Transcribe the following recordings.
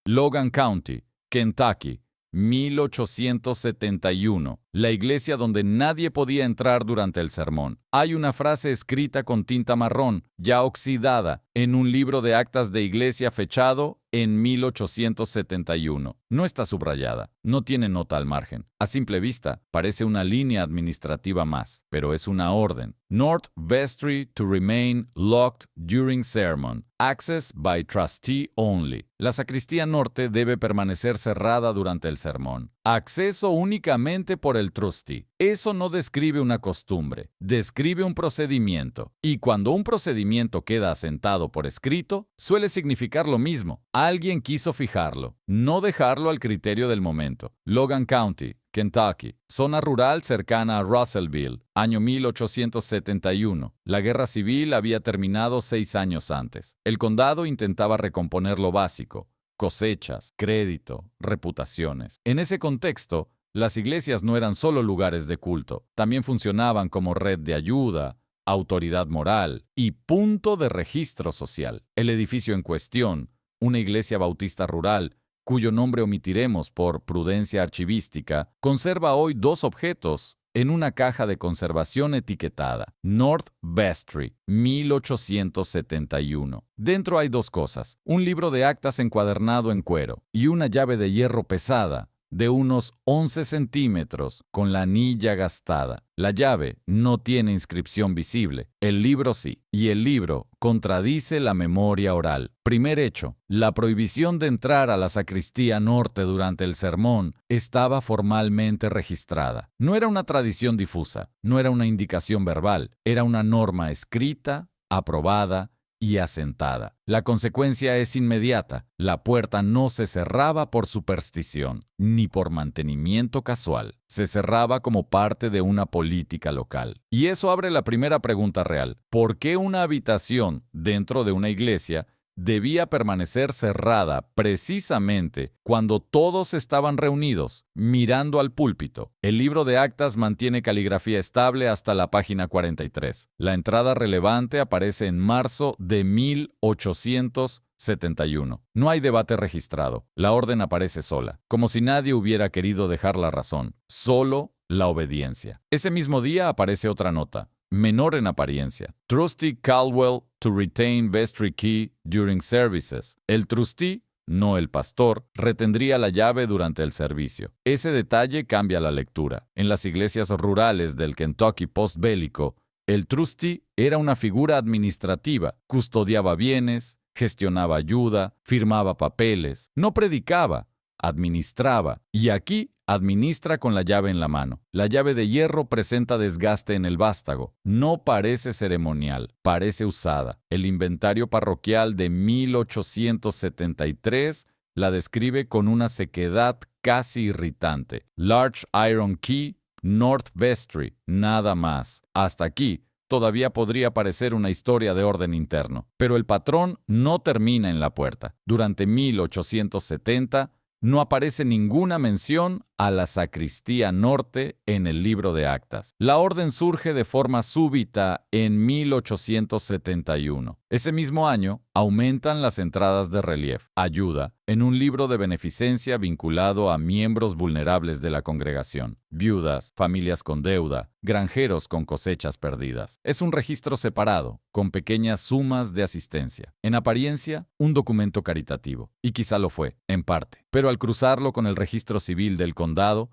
Logan County, Kentucky, 1871. La iglesia donde nadie podía entrar durante el sermón. Hay una frase escrita con tinta marrón, ya oxidada, en un libro de actas de iglesia fechado en 1871. No está subrayada, no tiene nota al margen. A simple vista, parece una línea administrativa más, pero es una orden. North Vestry to remain locked during sermon. Access by trustee only. La sacristía norte debe permanecer cerrada durante el sermón. Acceso únicamente por el trustee. Eso no describe una costumbre, describe un procedimiento. Y cuando un procedimiento queda asentado por escrito, suele significar lo mismo. Alguien quiso fijarlo, no dejarlo al criterio del momento. Logan County, Kentucky, zona rural cercana a Russellville, año 1871. La guerra civil había terminado 6 años antes. El condado intentaba recomponer lo básico: cosechas, crédito, reputaciones. En ese contexto, las iglesias no eran solo lugares de culto, también funcionaban como red de ayuda, autoridad moral y punto de registro social. El edificio en cuestión, una iglesia bautista rural, cuyo nombre omitiremos por prudencia archivística, conserva hoy 2 objetos en una caja de conservación etiquetada: North Vestry, 1871. Dentro hay 2 cosas: un libro de actas encuadernado en cuero y una llave de hierro pesada de unos 11 centímetros con la anilla gastada. La llave no tiene inscripción visible, el libro sí, y el libro contradice la memoria oral. Primer hecho, la prohibición de entrar a la sacristía norte durante el sermón estaba formalmente registrada. No era una tradición difusa, no era una indicación verbal, era una norma escrita, aprobada y asentada. La consecuencia es inmediata. La puerta no se cerraba por superstición, ni por mantenimiento casual. Se cerraba como parte de una política local. Y eso abre la primera pregunta real: ¿por qué una habitación dentro de una iglesia debía permanecer cerrada precisamente cuando todos estaban reunidos, mirando al púlpito? El libro de actas mantiene caligrafía estable hasta la página 43. La entrada relevante aparece en marzo de 1871. No hay debate registrado. La orden aparece sola, como si nadie hubiera querido dejar la razón, solo la obediencia. Ese mismo día aparece otra nota, menor en apariencia: Trustee Caldwell to retain vestry key during services. El trustee, no el pastor, retendría la llave durante el servicio. Ese detalle cambia la lectura. En las iglesias rurales del Kentucky postbélico, el trustee era una figura administrativa, custodiaba bienes, gestionaba ayuda, firmaba papeles, no predicaba, administraba. Y aquí administra con la llave en la mano. La llave de hierro presenta desgaste en el vástago. No parece ceremonial, parece usada. El inventario parroquial de 1873 la describe con una sequedad casi irritante. Large Iron Key, North Vestry, nada más. Hasta aquí todavía podría parecer una historia de orden interno. Pero el patrón no termina en la puerta. Durante 1870, no aparece ninguna mención a la sacristía norte en el libro de actas. La orden surge de forma súbita en 1871. Ese mismo año, aumentan las entradas de relief, ayuda, en un libro de beneficencia vinculado a miembros vulnerables de la congregación: viudas, familias con deuda, granjeros con cosechas perdidas. Es un registro separado, con pequeñas sumas de asistencia. En apariencia, un documento caritativo, y quizá lo fue, en parte. Pero al cruzarlo con el registro civil del condado,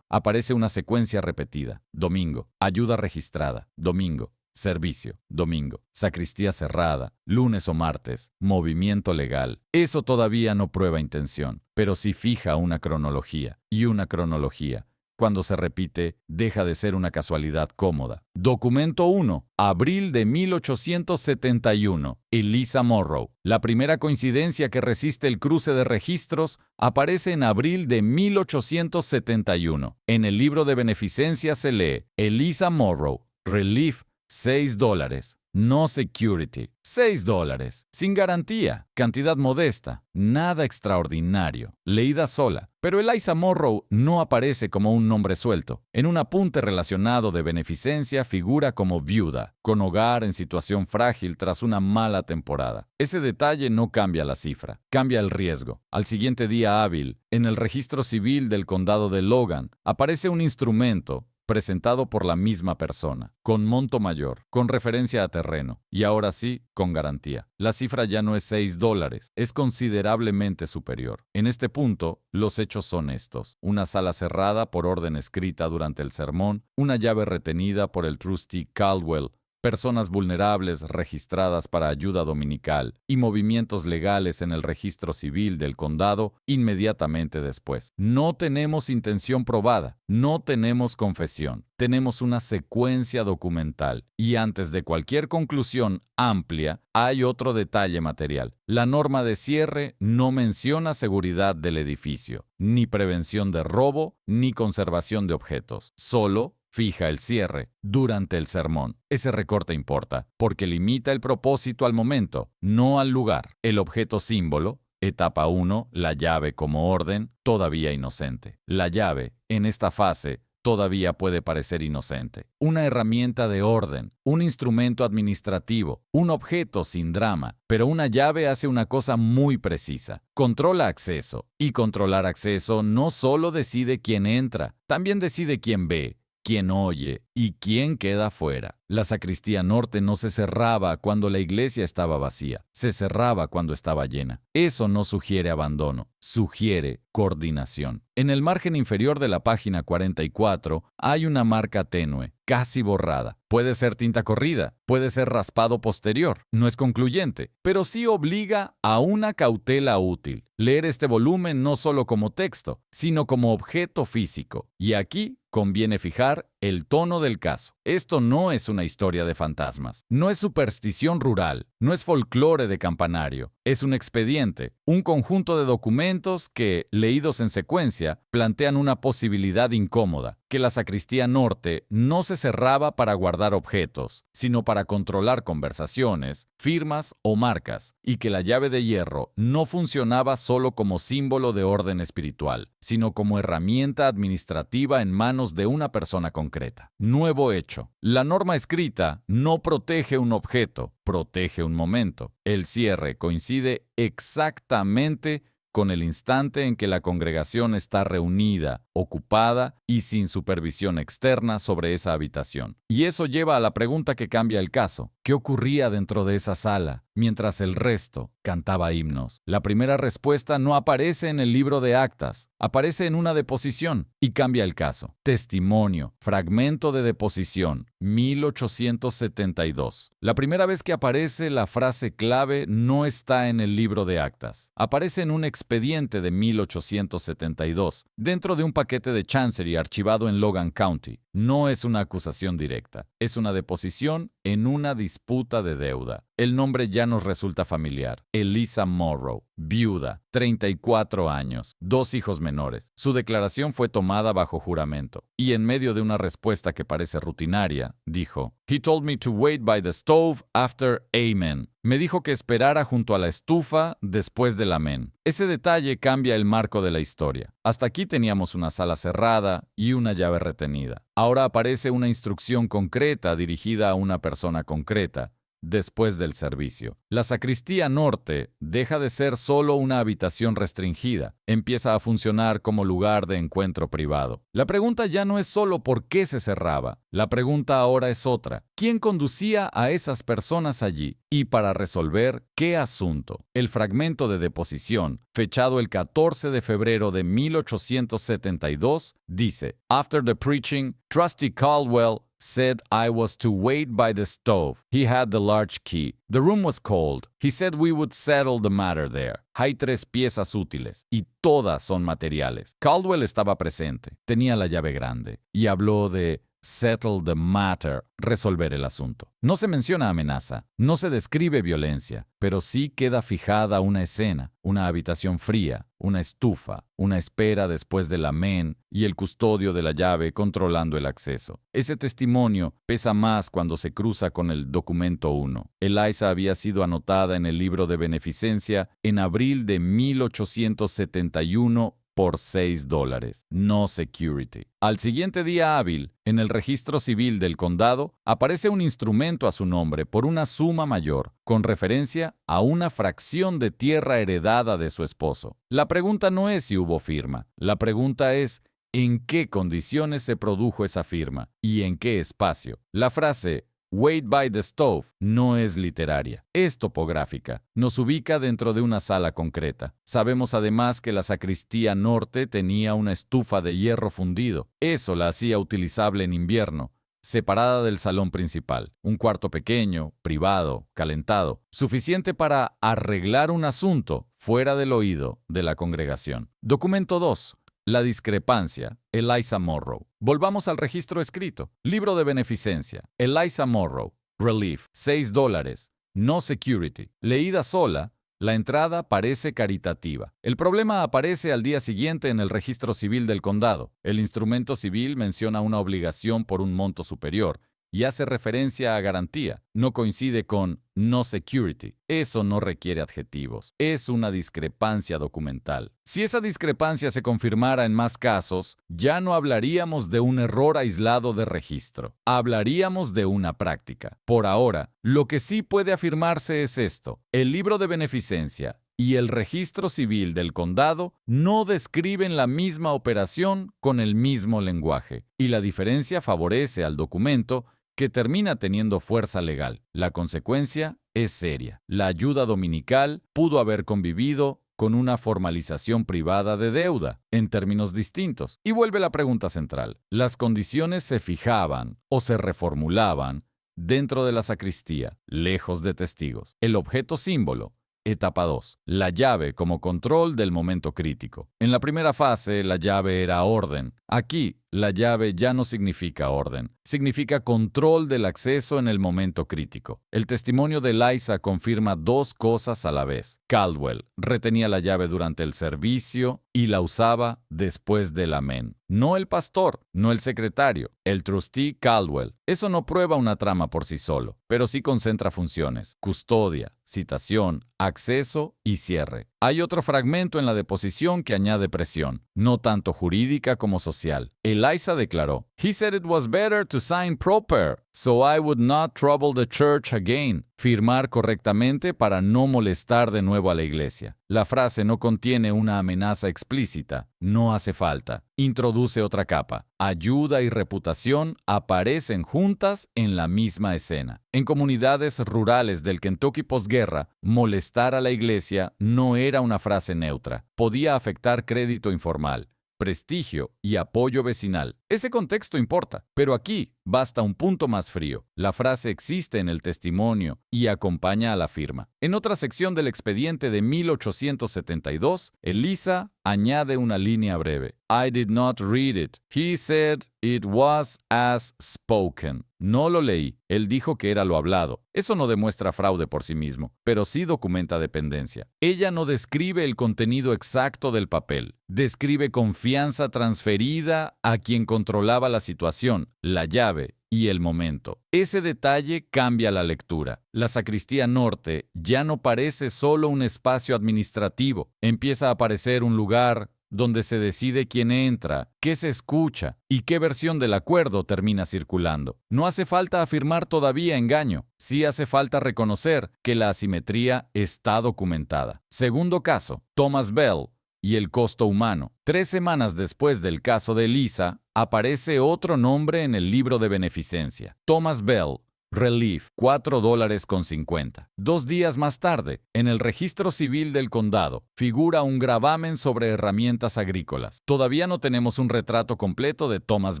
aparece una secuencia repetida: domingo, ayuda registrada; domingo, servicio; domingo, sacristía cerrada; lunes o martes, movimiento legal. Eso todavía no prueba intención, pero sí fija una cronología. Y una cronología, cuando se repite, deja de ser una casualidad cómoda. Documento 1, abril de 1871. Eliza Morrow. La primera coincidencia que resiste el cruce de registros aparece en abril de 1871. En el libro de beneficencia se lee: Eliza Morrow, relief, $6. No security. $6. Sin garantía. Cantidad modesta. Nada extraordinario. Leída sola. Pero Eliza Monroe no aparece como un nombre suelto. En un apunte relacionado de beneficencia figura como viuda, con hogar en situación frágil tras una mala temporada. Ese detalle no cambia la cifra, cambia el riesgo. Al siguiente día hábil, en el registro civil del condado de Logan, aparece un instrumento presentado por la misma persona, con monto mayor, con referencia a terreno, y ahora sí, con garantía. La cifra ya no es $6, es considerablemente superior. En este punto, los hechos son estos: una sala cerrada por orden escrita durante el sermón, una llave retenida por el trustee Caldwell, personas vulnerables registradas para ayuda dominical y movimientos legales en el registro civil del condado inmediatamente después. No tenemos intención probada, no tenemos confesión, tenemos una secuencia documental y antes de cualquier conclusión amplia hay otro detalle material. La norma de cierre no menciona seguridad del edificio, ni prevención de robo, ni conservación de objetos, solo fija el cierre durante el sermón. Ese recorte importa, porque limita el propósito al momento, no al lugar. El objeto símbolo, etapa 1, la llave como orden, todavía inocente. La llave, en esta fase, todavía puede parecer inocente. Una herramienta de orden, un instrumento administrativo, un objeto sin drama, pero una llave hace una cosa muy precisa. Controla acceso. Y controlar acceso no solo decide quién entra, también decide quién ve, quién oye y quién queda fuera. La sacristía norte no se cerraba cuando la iglesia estaba vacía, se cerraba cuando estaba llena. Eso no sugiere abandono, sugiere coordinación. En el margen inferior de la página 44 hay una marca tenue, casi borrada. Puede ser tinta corrida, puede ser raspado posterior. No es concluyente, pero sí obliga a una cautela útil. Leer este volumen no solo como texto, sino como objeto físico. Y aquí conviene fijar el tono del caso. Esto no es una historia de fantasmas, no es superstición rural, no es folclore de campanario, es un expediente, un conjunto de documentos que, leídos en secuencia, plantean una posibilidad incómoda, que la sacristía norte no se cerraba para guardar objetos, sino para controlar conversaciones, firmas o marcas, y que la llave de hierro no funcionaba solo como símbolo de orden espiritual, sino como herramienta administrativa en manos de una persona concreta. Nuevo hecho. La norma escrita no protege un objeto, protege un momento. El cierre coincide exactamente con el instante en que la congregación está reunida, ocupada y sin supervisión externa sobre esa habitación. Y eso lleva a la pregunta que cambia el caso. ¿Qué ocurría dentro de esa sala mientras el resto cantaba himnos? La primera respuesta no aparece en el libro de actas, aparece en una deposición y cambia el caso. Testimonio, fragmento de deposición, 1872. La primera vez que aparece la frase clave no está en el libro de actas. Aparece en un expediente de 1872, dentro de un paquete de Chancery archivado en Logan County. No es una acusación directa, es una deposición en una disputa de deuda. El nombre ya nos resulta familiar. Eliza Monroe, viuda, 34 años, 2 hijos menores. Su declaración fue tomada bajo juramento, y en medio de una respuesta que parece rutinaria, dijo: "He told me to wait by the stove after amen." Me dijo que esperara junto a la estufa después del amén. Ese detalle cambia el marco de la historia. Hasta aquí teníamos una sala cerrada y una llave retenida. Ahora aparece una instrucción concreta dirigida a una persona concreta. Después del servicio, la sacristía norte deja de ser solo una habitación restringida, empieza a funcionar como lugar de encuentro privado. La pregunta ya no es solo por qué se cerraba, la pregunta ahora es otra: ¿quién conducía a esas personas allí? Y para resolver, ¿qué asunto? El fragmento de deposición, fechado el 14 de febrero de 1872, dice: "After the preaching, Trustee Caldwell said I was to wait by the stove. He had the large key. The room was cold. He said we would settle the matter there." Hay 3 piezas útiles, y todas son materiales. Caldwell estaba presente, tenía la llave grande, y habló de settle the matter, resolver el asunto. No se menciona amenaza, no se describe violencia, pero sí queda fijada una escena, una habitación fría, una estufa, una espera después del amén y el custodio de la llave controlando el acceso. Ese testimonio pesa más cuando se cruza con el documento 1. Eliza había sido anotada en el libro de beneficencia en abril de 1871 por $6. No security. Al siguiente día hábil, en el registro civil del condado, aparece un instrumento a su nombre por una suma mayor, con referencia a una fracción de tierra heredada de su esposo. La pregunta no es si hubo firma, la pregunta es ¿en qué condiciones se produjo esa firma y en qué espacio? La frase Wait by the stove no es literaria, es topográfica. Nos ubica dentro de una sala concreta. Sabemos además que la sacristía norte tenía una estufa de hierro fundido. Eso la hacía utilizable en invierno, separada del salón principal. Un cuarto pequeño, privado, calentado, suficiente para arreglar un asunto fuera del oído de la congregación. Documento 2. La discrepancia. Eliza Morrow. Volvamos al registro escrito. Libro de beneficencia. Eliza Morrow. Relief. $6. No security. Leída sola, la entrada parece caritativa. El problema aparece al día siguiente en el registro civil del condado. El instrumento civil menciona una obligación por un monto superior y hace referencia a garantía. No coincide con no security. Eso no requiere adjetivos. Es una discrepancia documental. Si esa discrepancia se confirmara en más casos, ya no hablaríamos de un error aislado de registro. Hablaríamos de una práctica. Por ahora, lo que sí puede afirmarse es esto. El libro de beneficencia y el registro civil del condado no describen la misma operación con el mismo lenguaje, y la diferencia favorece al documento que termina teniendo fuerza legal. La consecuencia es seria. La ayuda dominical pudo haber convivido con una formalización privada de deuda, en términos distintos. Y vuelve la pregunta central. ¿Las condiciones se fijaban o se reformulaban dentro de la sacristía, lejos de testigos? El objeto símbolo. Etapa 2. La llave como control del momento crítico. En la primera fase, la llave era orden. Aquí, la llave ya no significa orden, significa control del acceso en el momento crítico. El testimonio de Eliza confirma dos cosas a la vez. Caldwell retenía la llave durante el servicio y la usaba después del amén. No el pastor, no el secretario, el trustee Caldwell. Eso no prueba una trama por sí solo, pero sí concentra funciones: custodia, citación, acceso y cierre. Hay otro fragmento en la deposición que añade presión, no tanto jurídica como social. Eliza declaró, "He said it was better to sign proper, so I would not trouble the church again." Firmar correctamente para no molestar de nuevo a la iglesia. La frase no contiene una amenaza explícita. No hace falta. Introduce otra capa. Ayuda y reputación aparecen juntas en la misma escena. En comunidades rurales del Kentucky posguerra, molestar a la iglesia no era una frase neutra. Podía afectar crédito informal, prestigio y apoyo vecinal. Ese contexto importa, pero aquí basta un punto más frío. La frase existe en el testimonio y acompaña a la firma. En otra sección del expediente de 1872, Eliza añade una línea breve. I did not read it. He said it was as spoken. No lo leí. Él dijo que era lo hablado. Eso no demuestra fraude por sí mismo, pero sí documenta dependencia. Ella no describe el contenido exacto del papel. Describe confianza transferida a quien controlaba la situación, la llave y el momento. Ese detalle cambia la lectura. La sacristía norte ya no parece solo un espacio administrativo. Empieza a parecer un lugar donde se decide quién entra, qué se escucha y qué versión del acuerdo termina circulando. No hace falta afirmar todavía engaño. Sí hace falta reconocer que la asimetría está documentada. Segundo caso, Thomas Bell y el costo humano. 3 semanas después del caso de Eliza, aparece otro nombre en el libro de beneficencia. Thomas Bell. Relief, $4.50. 2 días más tarde, en el registro civil del condado, figura un gravamen sobre herramientas agrícolas. Todavía no tenemos un retrato completo de Thomas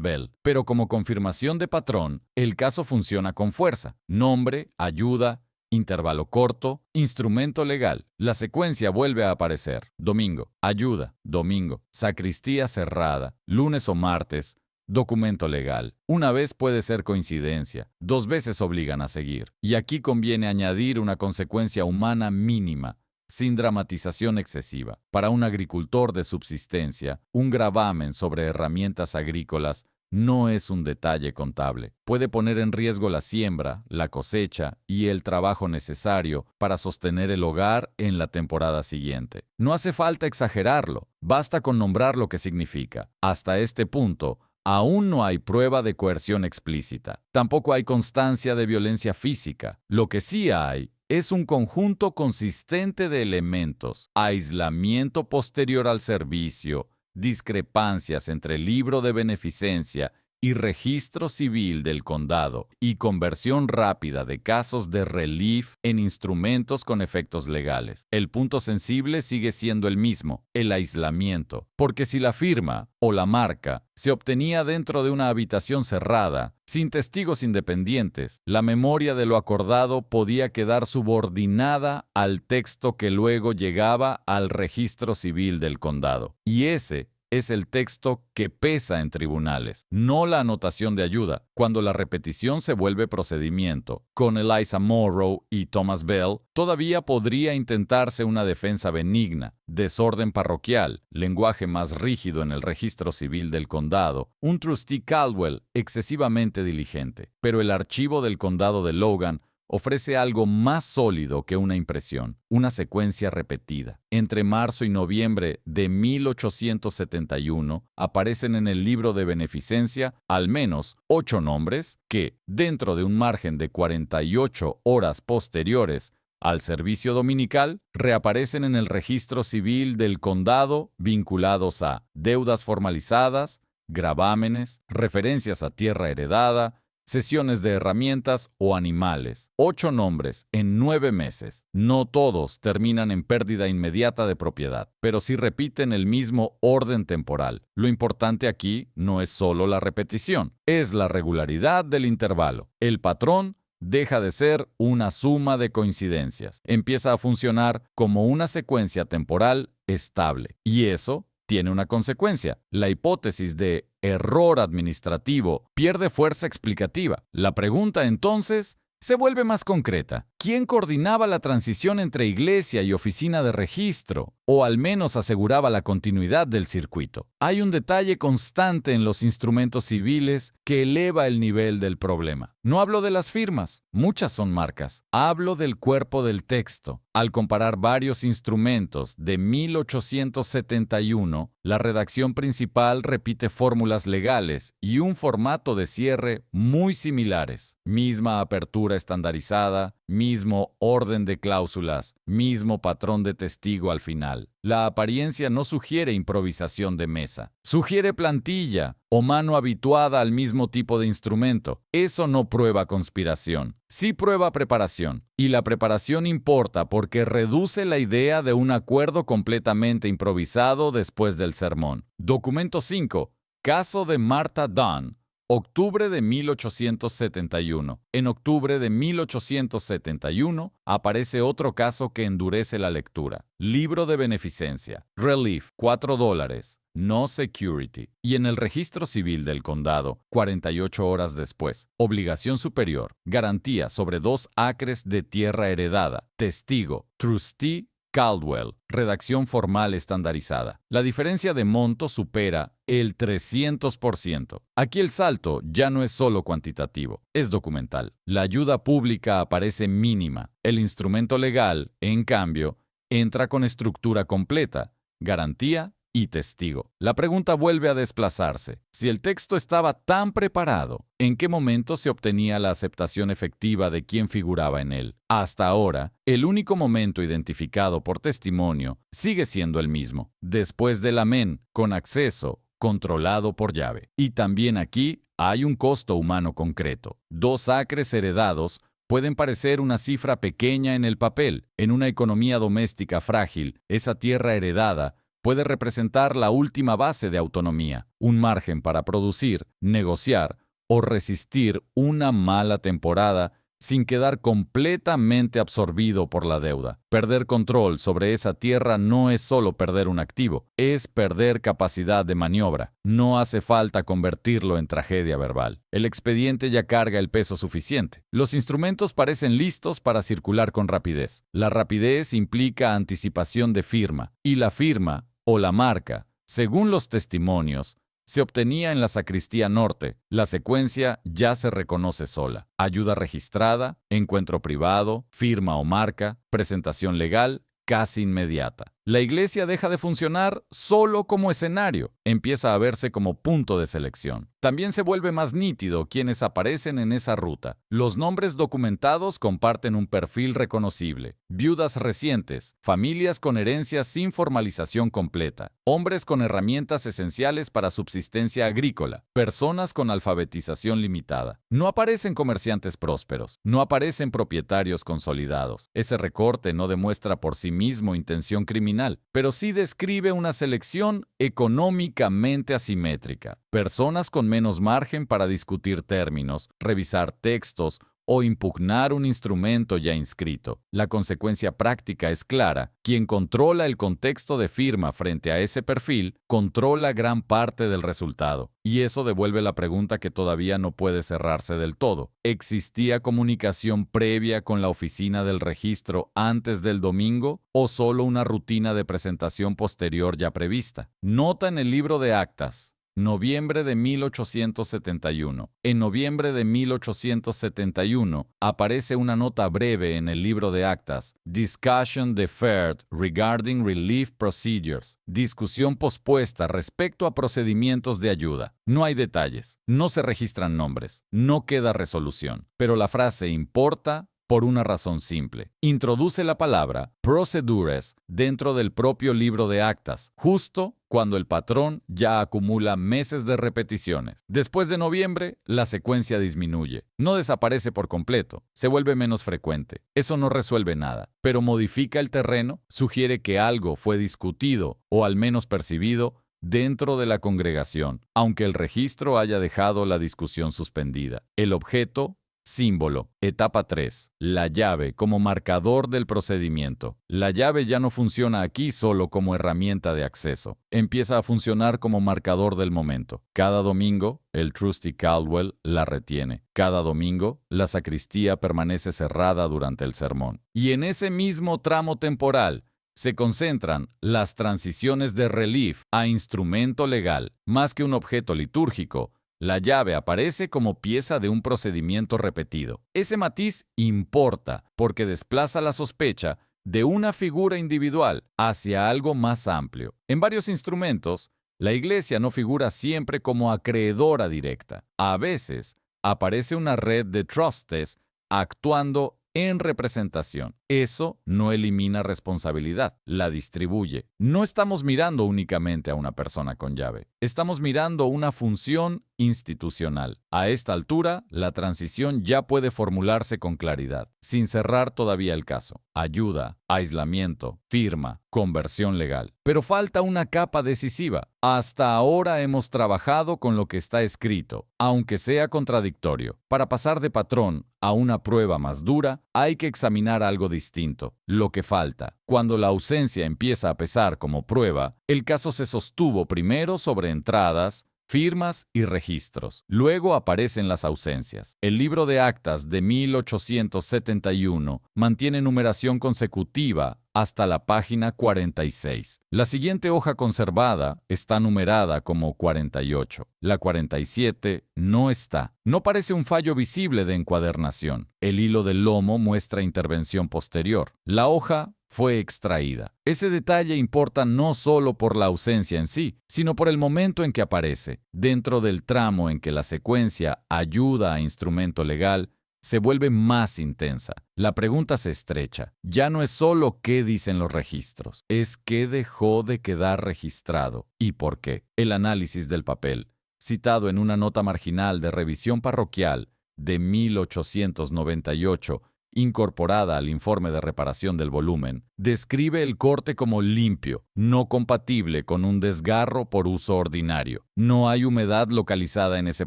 Bell, pero como confirmación de patrón, el caso funciona con fuerza. Nombre, ayuda, intervalo corto, instrumento legal. La secuencia vuelve a aparecer. Domingo, ayuda. Domingo, sacristía cerrada. Lunes o martes, Documento legal. Una vez puede ser coincidencia, 2 veces obligan a seguir. Y aquí conviene añadir una consecuencia humana mínima, sin dramatización excesiva. Para un agricultor de subsistencia, un gravamen sobre herramientas agrícolas no es un detalle contable. Puede poner en riesgo la siembra, la cosecha y el trabajo necesario para sostener el hogar en la temporada siguiente. No hace falta exagerarlo, basta con nombrar lo que significa. Hasta este punto, aún no hay prueba de coerción explícita. Tampoco hay constancia de violencia física. Lo que sí hay es un conjunto consistente de elementos: aislamiento posterior al servicio, discrepancias entre el libro de beneficencia y registro civil del condado, y conversión rápida de casos de relief en instrumentos con efectos legales. El punto sensible sigue siendo el mismo: el aislamiento, porque si la firma o la marca se obtenía dentro de una habitación cerrada, sin testigos independientes, la memoria de lo acordado podía quedar subordinada al texto que luego llegaba al registro civil del condado. Y ese es el texto que pesa en tribunales, no la anotación de ayuda. Cuando la repetición se vuelve procedimiento, con Eliza Morrow y Thomas Bell, todavía podría intentarse una defensa benigna: desorden parroquial, lenguaje más rígido en el registro civil del condado, un trustee Caldwell excesivamente diligente. Pero el archivo del condado de Logan ofrece algo más sólido que una impresión: una secuencia repetida. Entre marzo y noviembre de 1871 aparecen en el libro de beneficencia al menos 8 nombres que, dentro de un margen de 48 horas posteriores al servicio dominical, reaparecen en el registro civil del condado vinculados a deudas formalizadas, gravámenes, referencias a tierra heredada, sesiones de herramientas o animales. 8 nombres en 9 meses. No todos terminan en pérdida inmediata de propiedad, pero sí repiten el mismo orden temporal. Lo importante aquí no es solo la repetición, es la regularidad del intervalo. El patrón deja de ser una suma de coincidencias. Empieza a funcionar como una secuencia temporal estable. Y eso tiene una consecuencia: la hipótesis de error administrativo pierde fuerza explicativa. La pregunta entonces se vuelve más concreta: ¿quién coordinaba la transición entre iglesia y oficina de registro, o al menos aseguraba la continuidad del circuito? Hay un detalle constante en los instrumentos civiles que eleva el nivel del problema. No hablo de las firmas, muchas son marcas. Hablo del cuerpo del texto. Al comparar varios instrumentos de 1871, la redacción principal repite fórmulas legales y un formato de cierre muy similares. Misma apertura estandarizada, mismo orden de cláusulas, mismo patrón de testigo al final. La apariencia no sugiere improvisación de mesa, sugiere plantilla o mano habituada al mismo tipo de instrumento. Eso no prueba conspiración, sí prueba preparación. Y la preparación importa porque reduce la idea de un acuerdo completamente improvisado después del sermón. Documento 5. Caso de Martha Dunn. Octubre de 1871. En octubre de 1871 aparece otro caso que endurece la lectura. Libro de beneficencia. Relief, $4. No security. Y en el registro civil del condado, 48 horas después. Obligación superior. Garantía sobre 2 acres de tierra heredada. Testigo. Trustee Caldwell. Redacción formal estandarizada. La diferencia de monto supera el 300%. Aquí el salto ya no es solo cuantitativo, es documental. La ayuda pública aparece mínima. El instrumento legal, en cambio, entra con estructura completa, garantía y testigo. La pregunta vuelve a desplazarse. Si el texto estaba tan preparado, ¿en qué momento se obtenía la aceptación efectiva de quien figuraba en él? Hasta ahora, el único momento identificado por testimonio sigue siendo el mismo: después del amén, con acceso controlado por llave. Y también aquí hay un costo humano concreto. 2 acres heredados pueden parecer una cifra pequeña en el papel. En una economía doméstica frágil, esa tierra heredada puede representar la última base de autonomía, un margen para producir, negociar o resistir una mala temporada sin quedar completamente absorbido por la deuda. Perder control sobre esa tierra no es solo perder un activo, es perder capacidad de maniobra. No hace falta convertirlo en tragedia verbal. El expediente ya carga el peso suficiente. Los instrumentos parecen listos para circular con rapidez. La rapidez implica anticipación de firma, y la firma, o la marca, según los testimonios, se obtenía en la sacristía norte. La secuencia ya se reconoce sola. Ayuda registrada, encuentro privado, firma o marca, presentación legal, casi inmediata. La iglesia deja de funcionar solo como escenario, empieza a verse como punto de selección. También se vuelve más nítido quienes aparecen en esa ruta. Los nombres documentados comparten un perfil reconocible. Viudas recientes, familias con herencias sin formalización completa, hombres con herramientas esenciales para subsistencia agrícola, personas con alfabetización limitada. No aparecen comerciantes prósperos, no aparecen propietarios consolidados. Ese recorte no demuestra por sí mismo intención criminal, pero sí describe una selección económicamente asimétrica. Personas con menos margen para discutir términos, revisar textos o impugnar un instrumento ya inscrito. La consecuencia práctica es clara. Quien controla el contexto de firma frente a ese perfil, controla gran parte del resultado. Y eso devuelve la pregunta que todavía no puede cerrarse del todo. ¿Existía comunicación previa con la oficina del registro antes del domingo o solo una rutina de presentación posterior ya prevista? Nota en el libro de actas. Noviembre de 1871. En noviembre de 1871 aparece una nota breve en el libro de actas, Discussion deferred regarding relief procedures, discusión pospuesta respecto a procedimientos de ayuda. No hay detalles, no se registran nombres, no queda resolución, pero la frase importa por una razón simple. Introduce la palabra procedures dentro del propio libro de actas, justo cuando el patrón ya acumula meses de repeticiones. Después de noviembre, la secuencia disminuye. No desaparece por completo, se vuelve menos frecuente. Eso no resuelve nada, pero modifica el terreno, sugiere que algo fue discutido o al menos percibido dentro de la congregación, aunque el registro haya dejado la discusión suspendida. El objeto, símbolo. Etapa 3. La llave como marcador del procedimiento. La llave ya no funciona aquí solo como herramienta de acceso. Empieza a funcionar como marcador del momento. Cada domingo, el trustee Caldwell la retiene. Cada domingo, la sacristía permanece cerrada durante el sermón. Y en ese mismo tramo temporal, se concentran las transiciones de relief a instrumento legal, más que un objeto litúrgico. La llave aparece como pieza de un procedimiento repetido. Ese matiz importa porque desplaza la sospecha de una figura individual hacia algo más amplio. En varios instrumentos, la iglesia no figura siempre como acreedora directa. A veces, aparece una red de trustes actuando en representación. Eso no elimina responsabilidad, la distribuye. No estamos mirando únicamente a una persona con llave. Estamos mirando una función institucional. A esta altura, la transición ya puede formularse con claridad, sin cerrar todavía el caso. Ayuda, aislamiento, firma, conversión legal. Pero falta una capa decisiva. Hasta ahora hemos trabajado con lo que está escrito, aunque sea contradictorio. Para pasar de patrón a una prueba más dura, hay que examinar algo distinto, lo que falta. Cuando la ausencia empieza a pesar como prueba, el caso se sostuvo primero sobre entradas, firmas y registros. Luego aparecen las ausencias. El libro de actas de 1871 mantiene numeración consecutiva hasta la página 46. La siguiente hoja conservada está numerada como 48. La 47 no está. No parece un fallo visible de encuadernación. El hilo del lomo muestra intervención posterior. La hoja fue extraída. Ese detalle importa no solo por la ausencia en sí, sino por el momento en que aparece. Dentro del tramo en que la secuencia ayuda a instrumento legal, se vuelve más intensa. La pregunta se estrecha. Ya no es solo qué dicen los registros, es qué dejó de quedar registrado y por qué. El análisis del papel, citado en una nota marginal de revisión parroquial de 1898, incorporada al informe de reparación del volumen, describe el corte como limpio, no compatible con un desgarro por uso ordinario. No hay humedad localizada en ese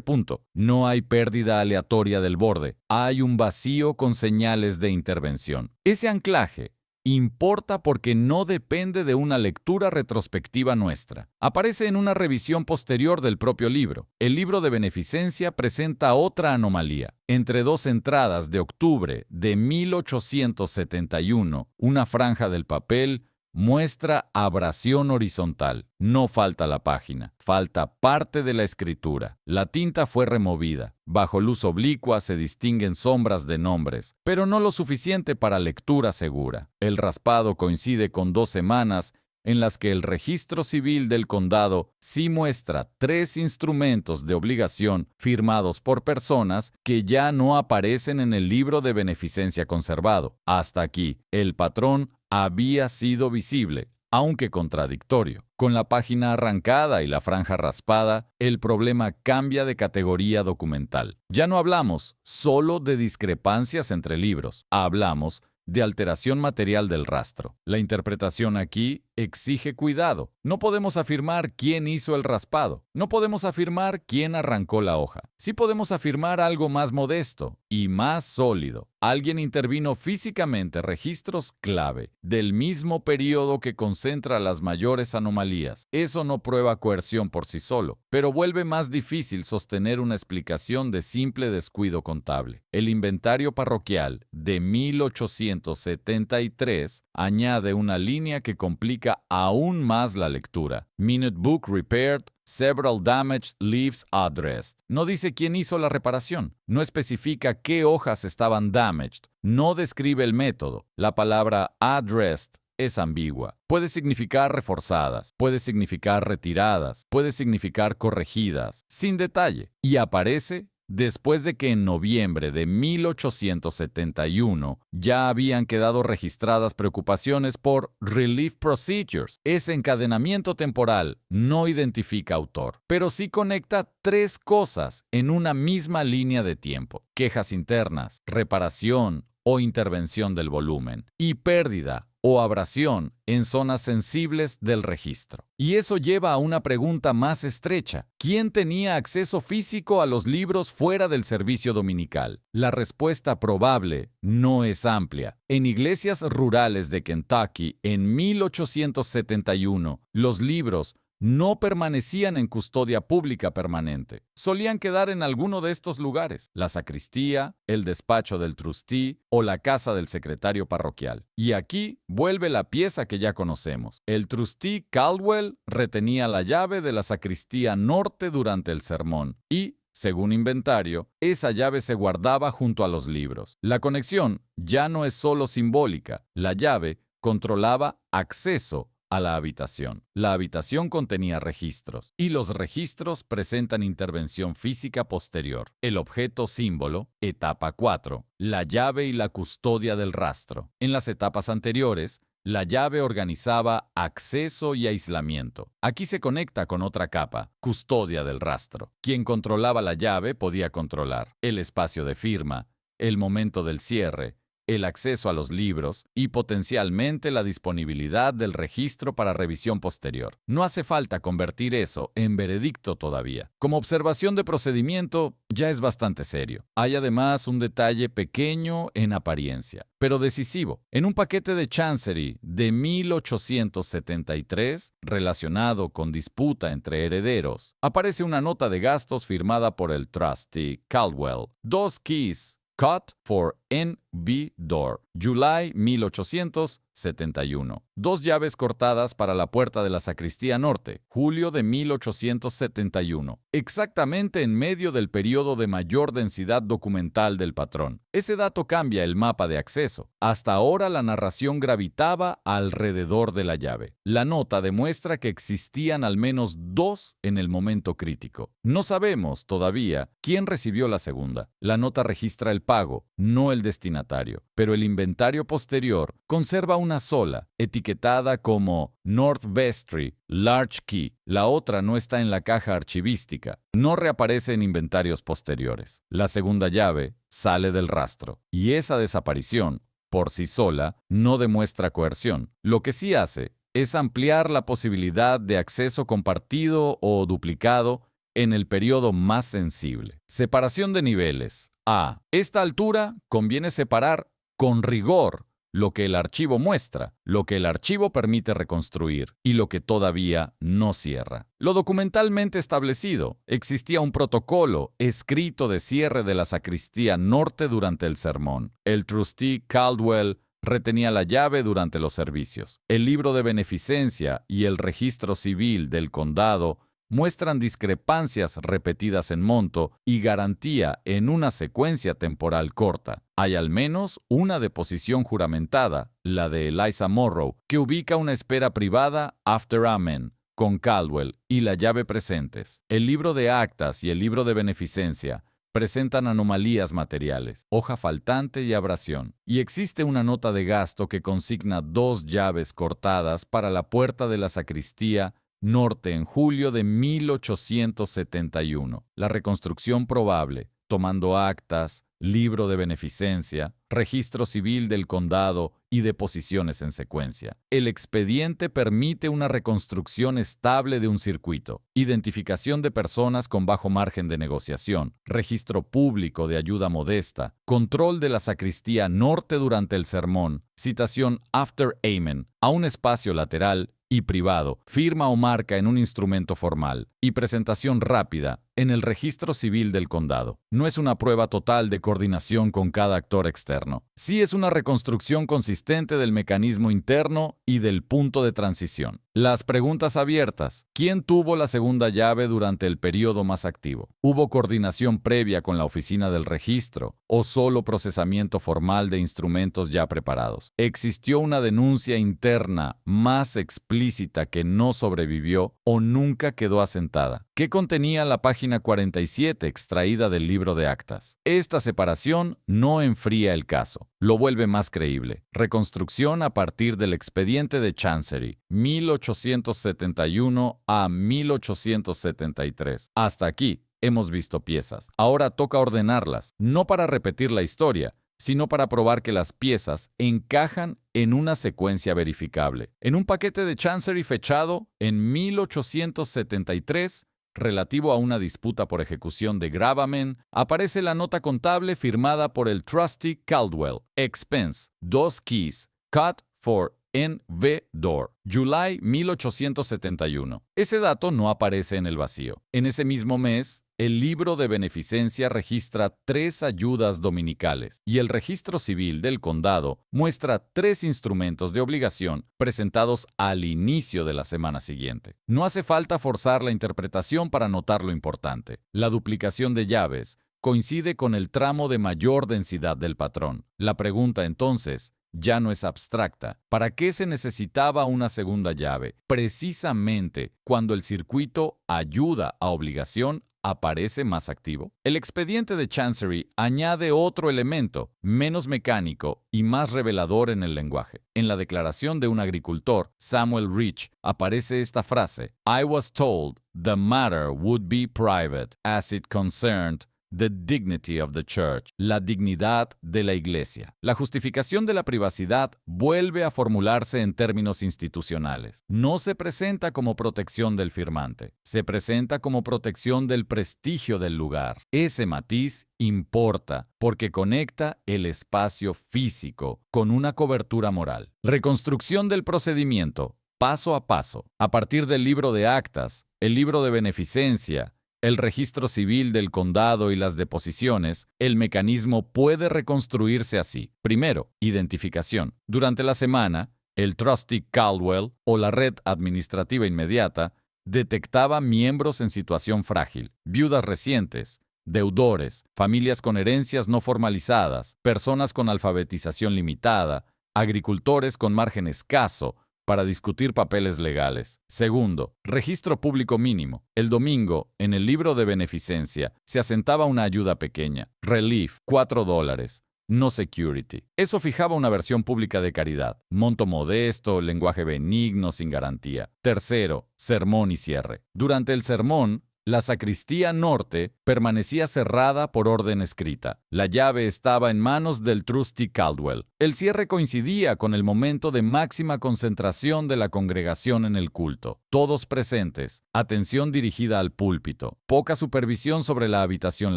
punto, no hay pérdida aleatoria del borde, hay un vacío con señales de intervención. Ese anclaje importa porque no depende de una lectura retrospectiva nuestra. Aparece en una revisión posterior del propio libro. El libro de beneficencia presenta otra anomalía. Entre dos entradas de octubre de 1871, una franja del papel muestra abrasión horizontal. No falta la página, falta parte de la escritura. La tinta fue removida. Bajo luz oblicua se distinguen sombras de nombres, pero no lo suficiente para lectura segura. El raspado coincide con 2 semanas en las que el registro civil del condado sí muestra 3 instrumentos de obligación firmados por personas que ya no aparecen en el libro de beneficencia conservado. Hasta aquí, el patrón había sido visible, aunque contradictorio. Con la página arrancada y la franja raspada, el problema cambia de categoría documental. Ya no hablamos solo de discrepancias entre libros, hablamos de alteración material del rastro. La interpretación aquí exige cuidado. No podemos afirmar quién hizo el raspado. No podemos afirmar quién arrancó la hoja. Sí podemos afirmar algo más modesto y más sólido. Alguien intervino físicamente registros clave del mismo periodo que concentra las mayores anomalías. Eso no prueba coerción por sí solo, pero vuelve más difícil sostener una explicación de simple descuido contable. El inventario parroquial de 1873 añade una línea que complica aún más la lectura. Minute Book Repaired, Several Damaged Leaves Addressed. No dice quién hizo la reparación, no especifica qué hojas estaban damaged, no describe el método. La palabra addressed es ambigua. Puede significar reforzadas, puede significar retiradas, puede significar corregidas, sin detalle, y aparece después de que en noviembre de 1871 ya habían quedado registradas preocupaciones por relief procedures. Ese encadenamiento temporal no identifica autor, pero sí conecta 3 cosas en una misma línea de tiempo: quejas internas, reparación o intervención del volumen, y pérdida o abrasión en zonas sensibles del registro. Y eso lleva a una pregunta más estrecha: ¿quién tenía acceso físico a los libros fuera del servicio dominical? La respuesta probable no es amplia. En iglesias rurales de Kentucky, en 1871, los libros no permanecían en custodia pública permanente. Solían quedar en alguno de estos lugares: la sacristía, el despacho del trustee o la casa del secretario parroquial. Y aquí vuelve la pieza que ya conocemos. El trustee Caldwell retenía la llave de la sacristía norte durante el sermón y, según inventario, esa llave se guardaba junto a los libros. La conexión ya no es solo simbólica. La llave controlaba acceso a la habitación. La habitación contenía registros, y los registros presentan intervención física posterior. El objeto símbolo, etapa 4, la llave y la custodia del rastro. En las etapas anteriores, la llave organizaba acceso y aislamiento. Aquí se conecta con otra capa, custodia del rastro. Quien controlaba la llave podía controlar el espacio de firma, el momento del cierre, el acceso a los libros y potencialmente la disponibilidad del registro para revisión posterior. No hace falta convertir eso en veredicto todavía. Como observación de procedimiento, ya es bastante serio. Hay además un detalle pequeño en apariencia, pero decisivo. En un paquete de Chancery de 1873, relacionado con disputa entre herederos, aparece una nota de gastos firmada por el trustee Caldwell. 2 keys cut for N.B. Door, July 1871. 2 llaves cortadas para la puerta de la sacristía norte, julio de 1871, exactamente en medio del periodo de mayor densidad documental del patrón. Ese dato cambia el mapa de acceso. Hasta ahora la narración gravitaba alrededor de la llave. La nota demuestra que existían al menos 2 en el momento crítico. No sabemos todavía quién recibió la segunda. La nota registra el pago, no el destinatario, pero el inventario posterior conserva una sola, etiquetada como North Vestry, Large Key. La otra no está en la caja archivística. No reaparece en inventarios posteriores. La segunda llave sale del rastro. Y esa desaparición, por sí sola, no demuestra coerción. Lo que sí hace es ampliar la posibilidad de acceso compartido o duplicado en el periodo más sensible. Separación de niveles. A esta altura conviene separar con rigor lo que el archivo muestra, lo que el archivo permite reconstruir y lo que todavía no cierra. Lo documentalmente establecido, existía un protocolo escrito de cierre de la sacristía norte durante el sermón. El trustee Caldwell retenía la llave durante los servicios. El libro de beneficencia y el registro civil del condado muestran discrepancias repetidas en monto y garantía en una secuencia temporal corta. Hay al menos una deposición juramentada, la de Eliza Morrow, que ubica una espera privada after amen, con Caldwell y la llave presentes. El libro de actas y el libro de beneficencia presentan anomalías materiales, hoja faltante y abrasión. Y existe una nota de gasto que consigna 2 llaves cortadas para la puerta de la sacristía norte en julio de 1871. La reconstrucción probable, tomando actas, libro de beneficencia, registro civil del condado y deposiciones en secuencia. El expediente permite una reconstrucción estable de un circuito, identificación de personas con bajo margen de negociación, registro público de ayuda modesta, control de la sacristía norte durante el sermón, citación after amen a un espacio lateral y privado, firma o marca en un instrumento formal y presentación rápida en el registro civil del condado. No es una prueba total de coordinación con cada actor externo. Sí es una reconstrucción consistente del mecanismo interno y del punto de transición. Las preguntas abiertas. ¿Quién tuvo la segunda llave durante el periodo más activo? ¿Hubo coordinación previa con la oficina del registro o solo procesamiento formal de instrumentos ya preparados? ¿Existió una denuncia interna más explícita que no sobrevivió o nunca quedó asentada? ¿Qué contenía la página 47 extraída del libro de actas? Esta separación no enfría el caso, lo vuelve más creíble. Reconstrucción a partir del expediente de Chancery, 1871 a 1873. Hasta aquí hemos visto piezas. Ahora toca ordenarlas, no para repetir la historia, sino para probar que las piezas encajan en una secuencia verificable. En un paquete de Chancery fechado en 1873, relativo a una disputa por ejecución de gravamen, aparece la nota contable firmada por el trustee Caldwell. Expense, 2 keys, cut for N.V. Door, July 1871. Ese dato no aparece en el vacío. En ese mismo mes, el libro de beneficencia registra 3 ayudas dominicales y el registro civil del condado muestra 3 instrumentos de obligación presentados al inicio de la semana siguiente. No hace falta forzar la interpretación para notar lo importante. La duplicación de llaves coincide con el tramo de mayor densidad del patrón. La pregunta entonces ya no es abstracta. ¿Para qué se necesitaba una segunda llave? Precisamente cuando el circuito ayuda a obligación aparece más activo. El expediente de Chancery añade otro elemento, menos mecánico y más revelador en el lenguaje. En la declaración de un agricultor, Samuel Rich, aparece esta frase: I was told the matter would be private as it concerned the dignity of the church, la dignidad de la iglesia. La justificación de la privacidad vuelve a formularse en términos institucionales. No se presenta como protección del firmante, se presenta como protección del prestigio del lugar. Ese matiz importa porque conecta el espacio físico con una cobertura moral. Reconstrucción del procedimiento, paso a paso, a partir del libro de actas, el libro de beneficencia, el registro civil del condado y las deposiciones, el mecanismo puede reconstruirse así. Primero, identificación. Durante la semana, el trustee Caldwell o la red administrativa inmediata detectaba miembros en situación frágil, viudas recientes, deudores, familias con herencias no formalizadas, personas con alfabetización limitada, agricultores con margen escaso, para discutir papeles legales. Segundo, registro público mínimo. El domingo, en el libro de beneficencia, se asentaba una ayuda pequeña. Relief, $4. No security. Eso fijaba una versión pública de caridad. Monto modesto, lenguaje benigno, sin garantía. Tercero, sermón y cierre. Durante el sermón, La sacristía norte permanecía cerrada por orden escrita. La llave estaba en manos del trustee Caldwell. El cierre coincidía con el momento de máxima concentración de la congregación en el culto. Todos presentes, atención dirigida al púlpito, poca supervisión sobre la habitación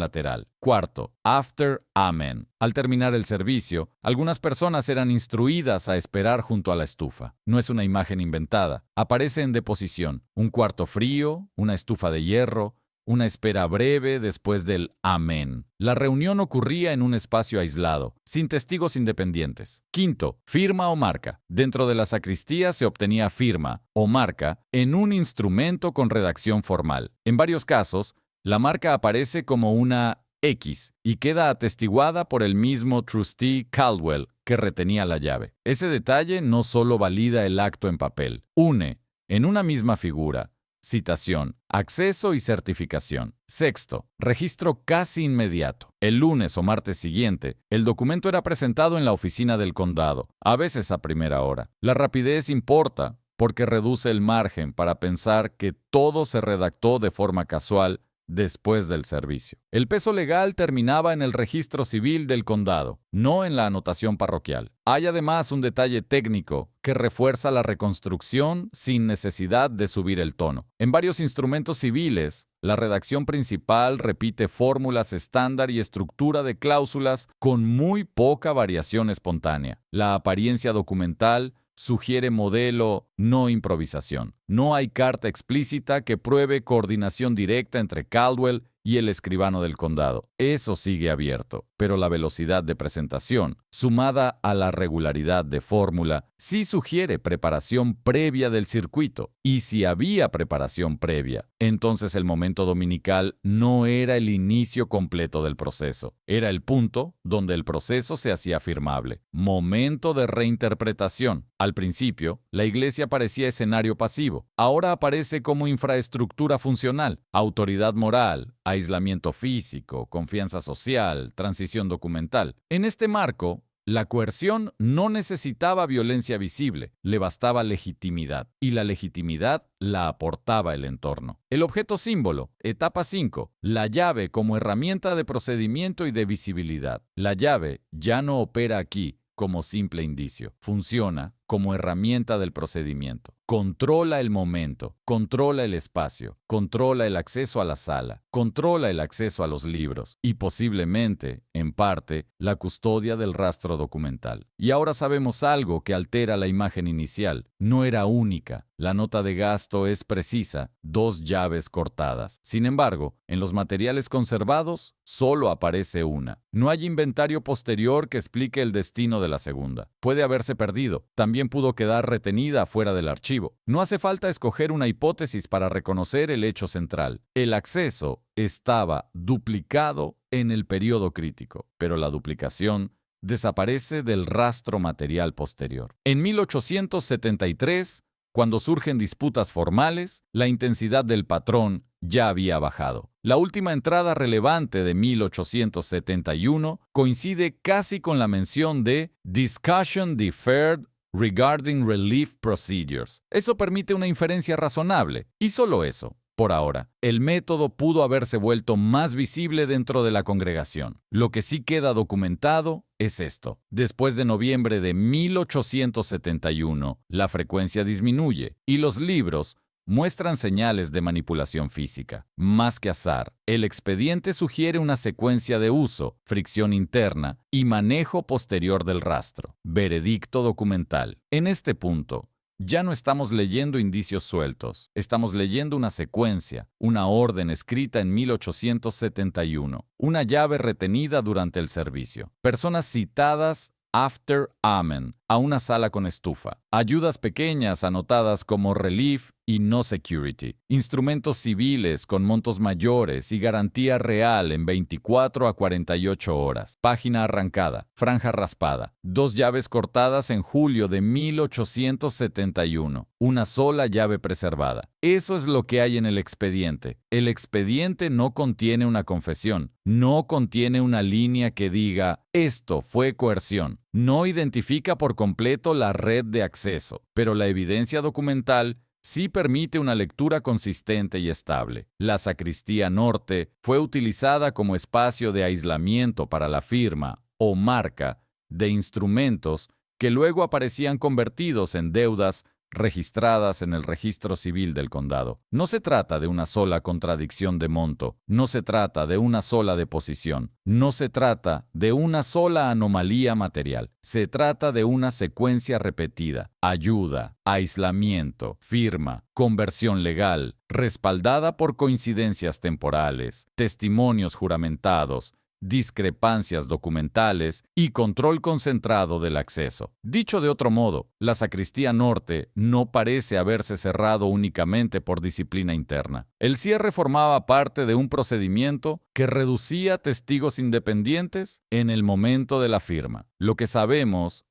lateral. Cuarto, after Amen. Al terminar el servicio, algunas personas eran instruidas a esperar junto a la estufa. No es una imagen inventada. Aparece en deposición. Un cuarto frío, una estufa de hierro, una espera breve después del amén. La reunión ocurría en un espacio aislado, sin testigos independientes. Quinto, firma o marca. Dentro de la sacristía se obtenía firma o marca en un instrumento con redacción formal. En varios casos, la marca aparece como una X y queda atestiguada por el mismo trustee Caldwell que retenía la llave. Ese detalle no solo valida el acto en papel, une, en una misma figura, citación, acceso y certificación. Sexto, registro casi inmediato. El lunes o martes siguiente, el documento era presentado en la oficina del condado, a veces a primera hora. La rapidez importa porque reduce el margen para pensar que todo se redactó de forma casual después del servicio. El peso legal terminaba en el registro civil del condado, no en la anotación parroquial. Hay además un detalle técnico que refuerza la reconstrucción sin necesidad de subir el tono. En varios instrumentos civiles, la redacción principal repite fórmulas estándar y estructura de cláusulas con muy poca variación espontánea. La apariencia documental sugiere modelo, no improvisación. No hay carta explícita que pruebe coordinación directa entre Caldwell y el escribano del condado. Eso sigue abierto, pero la velocidad de presentación, sumada a la regularidad de fórmula, sí sugiere preparación previa del circuito. Y si había preparación previa, entonces el momento dominical no era el inicio completo del proceso. Era el punto donde el proceso se hacía firmable. Momento de reinterpretación. Al principio, la iglesia parecía escenario pasivo. Ahora aparece como infraestructura funcional, autoridad moral, aislamiento físico, confianza social, transición documental. En este marco, la coerción no necesitaba violencia visible, le bastaba legitimidad, y la legitimidad la aportaba el entorno. El objeto símbolo, etapa 5, la llave como herramienta de procedimiento y de visibilidad. La llave ya no opera aquí como simple indicio, funciona como herramienta del procedimiento. Controla el momento, controla el espacio, controla el acceso a la sala, controla el acceso a los libros y posiblemente, en parte, la custodia del rastro documental. Y ahora sabemos algo que altera la imagen inicial. No era única. La nota de gasto es precisa, 2 llaves cortadas. Sin embargo, en los materiales conservados, solo aparece una. No hay inventario posterior que explique el destino de la segunda. Puede haberse perdido. También pudo quedar retenida fuera del archivo. No hace falta escoger una hipótesis para reconocer el hecho central. El acceso estaba duplicado en el periodo crítico, pero la duplicación desaparece del rastro material posterior. En 1873, cuando surgen disputas formales, la intensidad del patrón ya había bajado. La última entrada relevante de 1871 coincide casi con la mención de Discussion Deferred Regarding Relief Procedures. Eso permite una inferencia razonable, y solo eso. Por ahora, el método pudo haberse vuelto más visible dentro de la congregación. Lo que sí queda documentado es esto. Después de noviembre de 1871, la frecuencia disminuye y los libros muestran señales de manipulación física. Más que azar, el expediente sugiere una secuencia de uso, fricción interna y manejo posterior del rastro. Veredicto documental. En este punto, ya no estamos leyendo indicios sueltos, estamos leyendo una secuencia, una orden escrita en 1871, una llave retenida durante el servicio, personas citadas after Amen a una sala con estufa, ayudas pequeñas anotadas como relief y no security, instrumentos civiles con montos mayores y garantía real en 24 a 48 horas, página arrancada, franja raspada, 2 llaves cortadas en julio de 1871, una sola llave preservada. Eso es lo que hay en el expediente. El expediente no contiene una confesión, no contiene una línea que diga esto fue coerción, no identifica por completo la red de acceso, pero la evidencia documental sí permite una lectura consistente y estable. La sacristía norte fue utilizada como espacio de aislamiento para la firma o marca de instrumentos que luego aparecían convertidos en deudas registradas en el registro civil del condado. No se trata de una sola contradicción de monto, no se trata de una sola deposición, no se trata de una sola anomalía material, se trata de una secuencia repetida: ayuda, aislamiento, firma, conversión legal, respaldada por coincidencias temporales, testimonios juramentados, discrepancias documentales y control concentrado del acceso. Dicho de otro modo, la sacristía norte no parece haberse cerrado únicamente por disciplina interna. El cierre formaba parte de un procedimiento que reducía testigos independientes en el momento de la firma. Lo que sabemos,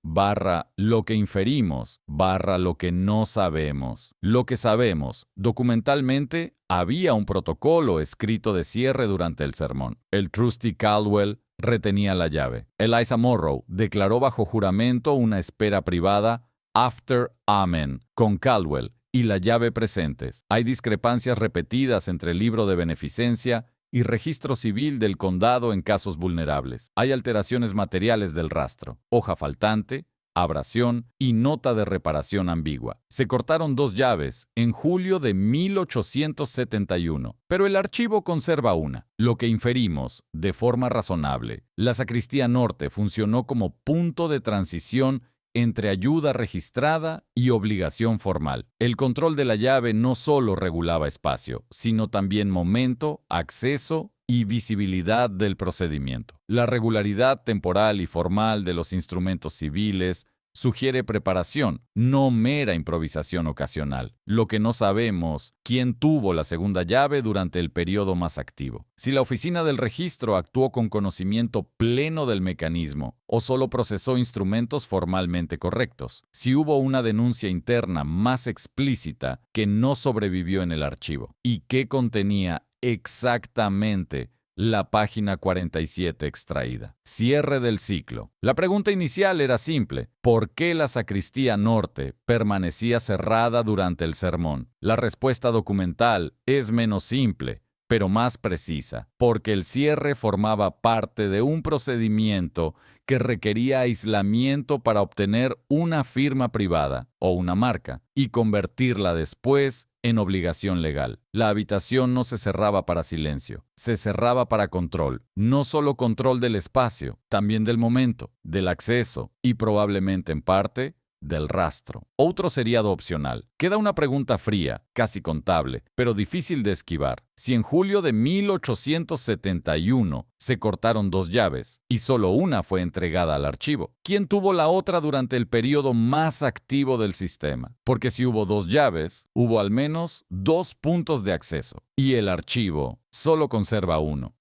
lo que inferimos, lo que no sabemos. Lo que sabemos, documentalmente, había un protocolo escrito de cierre durante el sermón. El trustee Caldwell retenía la llave. Eliza Morrow declaró bajo juramento una espera privada after Amen con Caldwell y la llave presentes. Hay discrepancias repetidas entre el libro de beneficencia y registro civil del condado en casos vulnerables. Hay alteraciones materiales del rastro, hoja faltante, abrasión y nota de reparación ambigua. Se cortaron 2 llaves en julio de 1871, pero el archivo conserva una. Lo que inferimos, de forma razonable, la sacristía norte funcionó como punto de transición entre ayuda registrada y obligación formal. El control de la llave no solo regulaba espacio, sino también momento, acceso y visibilidad del procedimiento. La regularidad temporal y formal de los instrumentos civiles sugiere preparación, no mera improvisación ocasional. Lo que no sabemos, quién tuvo la segunda llave durante el periodo más activo. Si la oficina del registro actuó con conocimiento pleno del mecanismo o solo procesó instrumentos formalmente correctos. Si hubo una denuncia interna más explícita que no sobrevivió en el archivo y que contenía exactamente la página 47 extraída. Cierre del ciclo. La pregunta inicial era simple: ¿por qué la sacristía norte permanecía cerrada durante el sermón? La respuesta documental es menos simple, pero más precisa, porque el cierre formaba parte de un procedimiento que requería aislamiento para obtener una firma privada o una marca y convertirla después en obligación legal. La habitación no se cerraba para silencio, se cerraba para control. No solo control del espacio, también del momento, del acceso y probablemente en parte del rastro. Otro seriado opcional. Queda una pregunta fría, casi contable, pero difícil de esquivar. Si en julio de 1871 se cortaron 2 llaves y solo una fue entregada al archivo, ¿quién tuvo la otra durante el periodo más activo del sistema? Porque si hubo 2 llaves, hubo al menos 2 puntos de acceso y el archivo solo conserva uno.